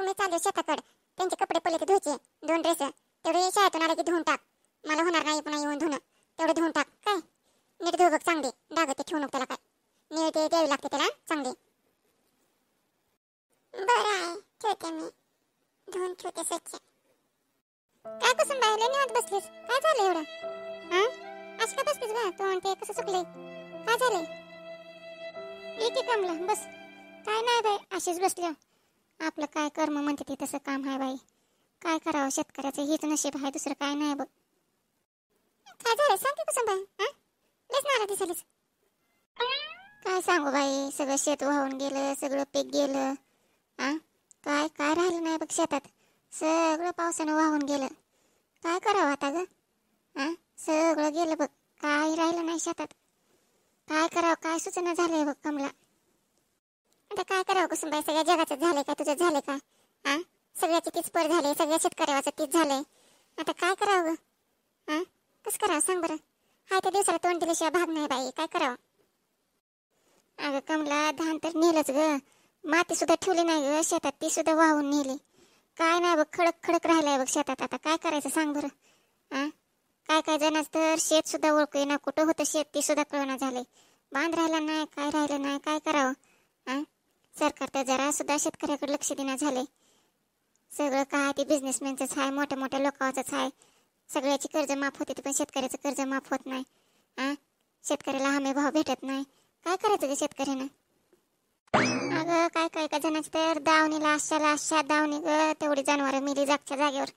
मी चालू शेताकडे. त्यांचे कपडे पडले ते धुवायचे, 2 ड्रेस तेवढे शाळेतून आले की धुवून टाक. मला होणार नाही पुन्हा येऊन धुणं. तेवढे धुवून टाक. काय नीट धुव बघ चांगली, डाग ते ठेवू नको त्याला. काय नीट ते द्यावी लागते त्याला चांगली. बरं आहे, ठेवते मी, धुवून ठेवते स्वच्छ. काय कुसुम बाई लय निवांत बसलीस, काय झालं एवढं? अशी का बसलीस बा? तोंड ते कसं सुकलंय, काय झालंय? एक कमला बस. काय नाही बाई, अशीच बसली. आपलं काय कर्म म्हणते ते तसं काम आहे बाई. काय करावं, शेतकऱ्याचं हेच नशीब आहे, दुसरं काय नाही बघ. काय झालं सांग की कुसुम बाई? लयच नाराज दिसलीस. काय सांगू बाई, सगळं शेत वाहून गेलं, सगळं पीक गेलं. काय काय राहिलं नाही बघ शेतात, सगळं पावसानं वाहून गेलं. काय करावं आता ग? सगळं गेलं बघ, काही राहिलं नाही शेतात. काय करावं काय सूचना झालंय बघ कमला. आता काय करावं कुसुमबाई, सगळ्या जगाचं झालंय का तुझं झालंय का? सगळ्याची तीच पर झाली, सगळ्या शेतकऱ्याचं तीच झालंय. आता काय करावं ग? कसं करावं सांग बरं. हाय त्या दिवसाला तोंड दिल्याशिवाय भाग नाही बाई, काय करावं? अगं कमला, धान तर नेलंच ग, माती सुद्धा ठेवली नाही ग शेतात, ती सुद्धा वाहून नेली. काय नाही बघ, खडक खडक राहिलाय बघ शेतात. आता काय करायचं सांग बरं. काय काय जणांच तर शेत सुद्धा ओळखू ना, कुठं होतं शेत ती सुद्धा कळना झाले. बांध राहिला नाही, काय राहिलं नाही, काय करावं? सरकार तर जरा सुद्धा शेतकऱ्याकडे लक्ष देणं झाले. सगळं काय ते बिझनेसमॅनचंच आहे, मोठ्या मोठ्या लोकांचंच आहे. सगळ्याची कर्ज माफ होते पण शेतकऱ्याचं कर्ज माफ होत नाही. शेतकऱ्याला हमी भाव भेटत नाही. काय करायचं ग शेतकऱ्यानं? अगं काय काय का जणांची तर दावणीला अशा दावणी ग, तेवढी जनावरं मिली जागच्या जागेवर.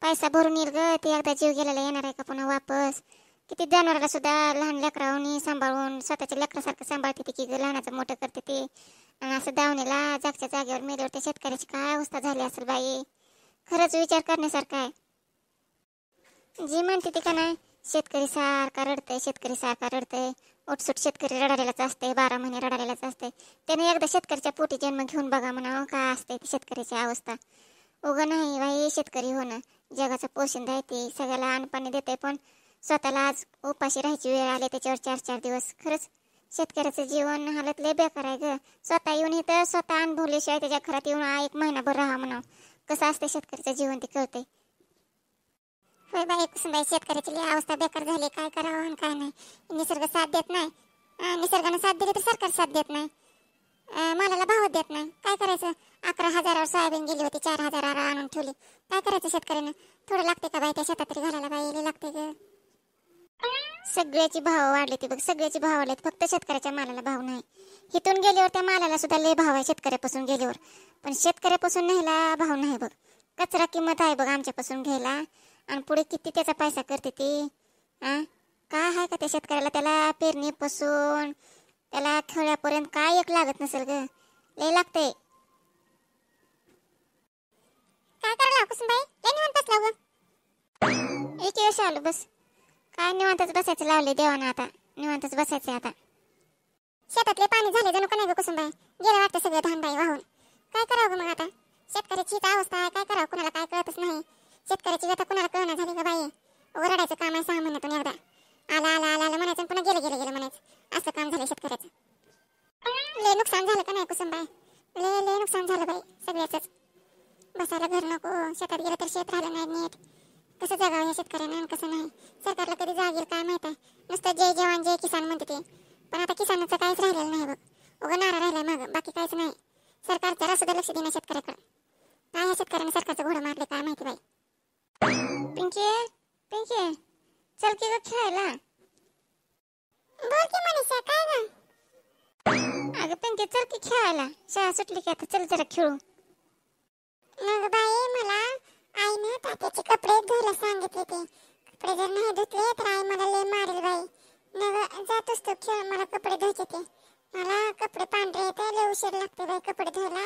पैसा भरून येईल ग, ते एकदा जीव गेलेला येणार आहे का पुन्हा वापस? किती जनावराला सुद्धा लहान लेकरावनी सांभाळून स्वतःच्या लेकरासारखं सांभाळते ते की ग, लहानाचं मोठं करते ते. आणि असं दावणीला जागच्या जागेवर मेल्यावर त्या शेतकऱ्याची काय अवस्था झाली असेल बाई. खरंच विचार करण्यासारखं आहे. जी म्हणते ती का नाही, शेतकरी सारखा रडतंय, शेतकरी सारखा रडतंय. उठसूट शेतकरी रडायलाच असते, 12 महिने रडायलाच असते. त्याने एकदा शेतकऱ्याच्या पोटी जन्म घेऊन बघा म्हणावं काय असते ती शेतकऱ्याची अवस्था. उगं नाही बाई शेतकरी होणं, जगाचं पोषण देते, सगळ्याला अन्न देते, पण स्वतःला आज उपाशी राहायची वेळ आली त्याच्यावर 4-4 दिवस. खरंच शेतकऱ्याचं जीवन हालत लय बेकार आहे ग. स्वतः येऊन इथं स्वतः अनुभवल्याशिवाय त्याच्या घरात येऊन 1 महिनाभर राहा म्हणावं, कसं असते शेतकऱ्याचं जीवन ते कळते. होय बाई कुसुमबाई, शेतकऱ्याची लय अवस्था बेकार झाली. काय करावं आणि काय नाही. निसर्ग साथ देत नाही. निसर्गानं साथ दिली तर सरकार साथ देत नाही. मालाला भाव देत नाही. काय करायचं? 11,000वर सोयाबीन गेली होती, 4,000वर आणून ठेवली. काय करायचं शेतकऱ्यानं? थोडं लागते का बाई त्या शेतात तरी घालायला बाई, लय लागते ग. सगळ्याची भाव वाढले ते बघ, सगळ्याची भाव वाढलेत, फक्त शेतकऱ्याच्या मालाला भाव नाही. इथून गेल्यावर त्या मालाला सुद्धा लय भाव आहे शेतकऱ्यापासून गेल्यावर, पण शेतकऱ्यापासून न्यायला भाव नाही बघ. कचरा किंमत आहे बघ आमच्यापासून घ्यायला, आणि पुढे किती त्याचा पैसा करते ती. काय आहे का त्या शेतकऱ्याला? त्याला पेरणीपासून त्याला खेळ्यापर्यंत काय एक लागत नसेल ग, लय लागते. काय करायला कुसुमबाई? लय निवांत बसला ग. एक वर्ष आलो बस. काय निवांतच बसायचं लावले देवानं, आता निवांतच बसायचं आता. शेतातले पाणी झाले जणू का नाही ग कुसुमबाई, गेलं वाटतं सगळं धान बाई वाहून. काय करावं मग आता? शेतकऱ्याची अवस्था आहे, काय करावं कुणाला काय कळतच नाही. शेतकऱ्याची व्यथा कुणाला कळना झाली का बाई. ओरडायचं काम आहे 6 महिन्यातून एकदा. आला आला आला आला म्हणायचं, पुन्हा गेलं गेलं गेलं म्हणायचं. असं काम झालं शेतकऱ्याचं. लय नुकसान झालं का नाही कुसुमबाई? लय लय नुकसान झालं बाई सगळ्याच. बसायला घर नको, शेतात गेलं तर शेत राहिलं नाही नीट. कसं जगावं या शेतकऱ्यानं आणि कसं नाही. सरकारला कधी जागेल काय माहित आहे. नुसतं जय जवान जय किसान म्हणते ते, पण आता किसानाचं काहीच राहिलेलं नाही बघ. उगा नारा राहिलाय मागं, बाकी काहीच नाही. सरकार जरा सुद्धा लक्ष देणं शेतकऱ्याकडे. काय या शेतकऱ्याने सरकारचं घोडं मारले काय माहिती बाई. पिंकी पिंकी, चल की ग खेळायला. बोल की मनीषा, काय ग? अगं पिंकी चल की खेळायला, शाळा सुटली की आता चल जरा खेळू. मग बाई मला आईने तात्याचे कपडे धुवायला सांगितले, ते कपडे जर नाही धुतले तर आई मला लय मारेल बाई. मग जातोस तू खेळ, मला कपडे धुवायचे ते. मला कपडे पांढरे येते, लय उशीर लागते बाई कपडे धुवायला.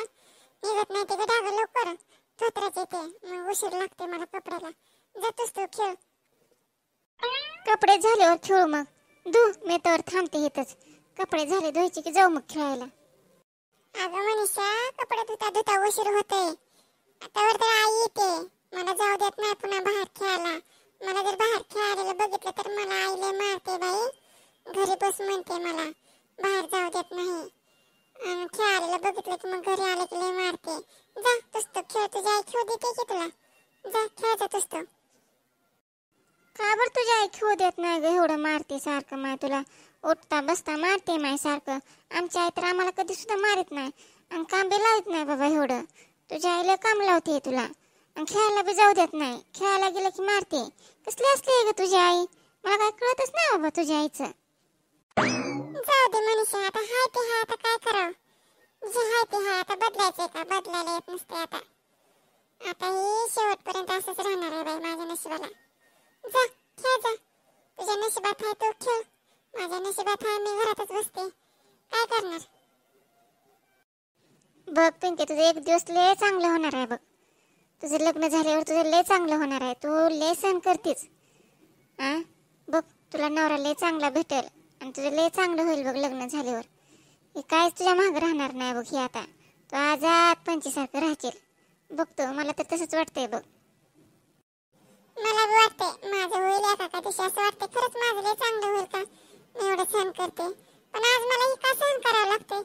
निघत नाही ते ग डाग लवकर, धोत्राचे ते, मग उशीर लागते मला कपड्याला. जातोस तू खेळ. कपडे झाल्यावर खेळू मग. मी तर थांबते इथंच. कपडे झाले धुवायचे की जाऊ मग खेळायला. अगं मनीषा, कपडे धुता धुता उशीर होते. आतावर तर आई येते, मला जाऊ देत नाही पुन्हा बाहेर खेळायला. मला जर बाहेर खेळायला बघितलं तर मला आई लय मारते बाई. घरी बस म्हणते, मला बाहेर जाऊ देत नाही. खेळायला बघितलं की मग घरी आले की लय मारते. जा तसं खेळ, तुझी आई खेळ देते की तुला. जा खेळायचं तसं. का बरं तुझी आई खेळू देत नाही ग? एवढं मारते सारखं माय तुला, उठता बसता मारते माय सारखं. आमची आई तर आम्हाला कधी सुद्धा मारत नाही आणि काम बी लावत नाही बाबा एवढं. तुझ्या आईला काम लावते तुला आणि खेळायला बी जाऊ देत नाही. खेळायला गेलं की मारते. कसली असली ग तुझी आई? मला काय कळतच नाही बाबा तुझ्या आईचं. जाऊ दे मनीषा, आता हाय ते हाय, आता काय करावं. जे हाय ते हाय, आता बदलायचंय का? बदलायला येत नसते आता. आता हे शेवटपर्यंत असंच राहणार आहे बाई माझ्या नशिबाला. जा खेळ जा, तुझ्या नशिबात आहे तो खेळ, माझ्या नशिबात आहे मी घरातच बसते. काय करणार? बघ पिंकी, तुझं एक दिवस लय चांगलं होणार आहे बघ. तुझं लग्न झाल्यावर तुझं लय चांगलं होणार आहे. तू लय सहन करतेस. बघ तुला नवरा लय चांगला भेटेल आणि तुझं लय चांगलं होईल बघ लग्न झाल्यावर. हे कायच तुझ्या मागं राहणार नाही बघ. हे आता तू आजाद पंचीसारखं राहशील. बघतो, मला तर तसंच वाटतंय बघ. मला बी वाटतंय माझं होईल एका दिवशी. असं वाटतंय खरंच माझं लय चांगलं होईल का मी एवढं सहन करते. पण आज मला हे का सहन करावं लागतंय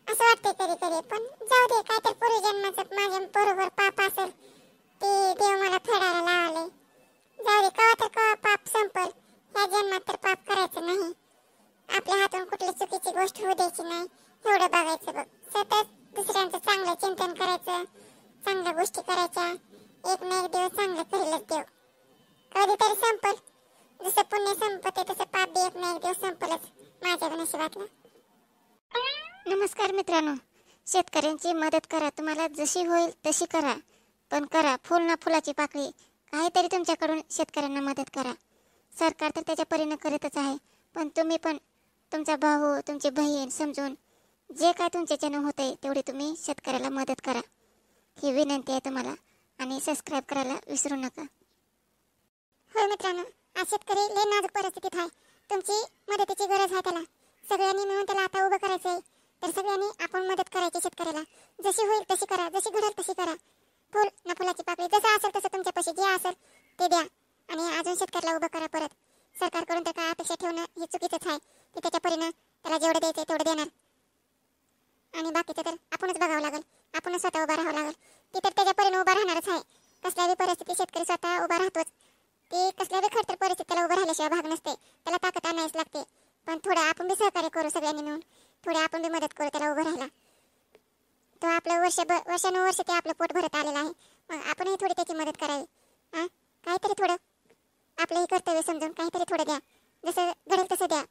असं वाटतंय कधी कधी. पण जाऊ दे, काय तर पूर्वजन्माचं माझ्या बरोबर पाप असेल ते देव मला फेडायला लावले. जाऊ दे, कवा तर कवा पाप संपल. ह्या जन्मात तर पाप करायचं नाही. आपल्या हातून कुठली चुकीची गोष्ट होऊ द्यायची नाही एवढं बघायचं बघ. सतत दुसऱ्यांचं चांगलं चिंतन करायचं, चांगल्या गोष्टी करायच्या. एक ना एक दिवस चांगलं करेलच देव. कधीतरी संपल. जसं पुण्य संपते तसं पाप बी एक ना एक दिवस संपलच माझ्या नशिबातलं. नमस्कार मित्रांनो, शेतकऱ्यांची मदत करा. तुम्हाला जशी होईल तशी करा, पण करा. फुल ना फुलाची पाकळी, काहीतरी तुमच्याकडून शेतकऱ्यांना मदत करा. सरकार तर त्याच्या परीने करीतच आहे, पण तुम्ही पण तुमचा भाऊ, तुमची बहीण समजून जे काय तुमच्याच्यानं होतंय तेवढी तुम्ही शेतकऱ्याला मदत करा. ही विनंती आहे तुम्हाला. आणि सबस्क्राईब करायला विसरू नका. होय मित्रांनो, आज शेतकरी लय नाजूक परिस्थितीत आहे. तुमची मदतीची गरज आहे त्याला. सगळ्यांनी मिळून त्याला आता उभं करायचं आहे. तर सगळ्यांनी आपण मदत करायची शेतकऱ्याला. जशी होईल तशी करा, जशी घडेल तशी करा. फुल ना फुलाची पाकळी, जसं असेल तसं तुमच्यापाशी जे असेल ते द्या. आणि अजून शेतकऱ्याला उभं करा परत. सरकारकडून तर काय अपेक्षा ठेवणं हे चुकीचंच आहे. ते त्याच्या परीनं त्याला जेवढं द्यायचं तेवढं देणार आणि बाकीचं तर आपणच बघावं लागेल. आपणच स्वतः उभा राहावं लागेल. ते तर त्याच्या परीनं उभा राहणारच आहे. कसल्याही परिस्थितीत शेतकरी स्वतः उभा राहतोच. ते कसल्याही खडतर परिस्थितीला उभं राहिल्याशिवाय भाग नसते. त्याला ताकद आणायच लागते. पण थोडं आपण बी सहकार्य करू सगळ्यांनी मिळून. थोडं आपण बी मदत करू त्याला उभं राहायला. तो आपलं वर्षानुवर्ष ते आपलं पोट भरत आलेलं आहे. मग आपणही थोडी त्याची मदत करावी. काहीतरी थोडं आपलंही कर्तव्य समजून काहीतरी थोडं द्या. जसं घडेल तसं द्या.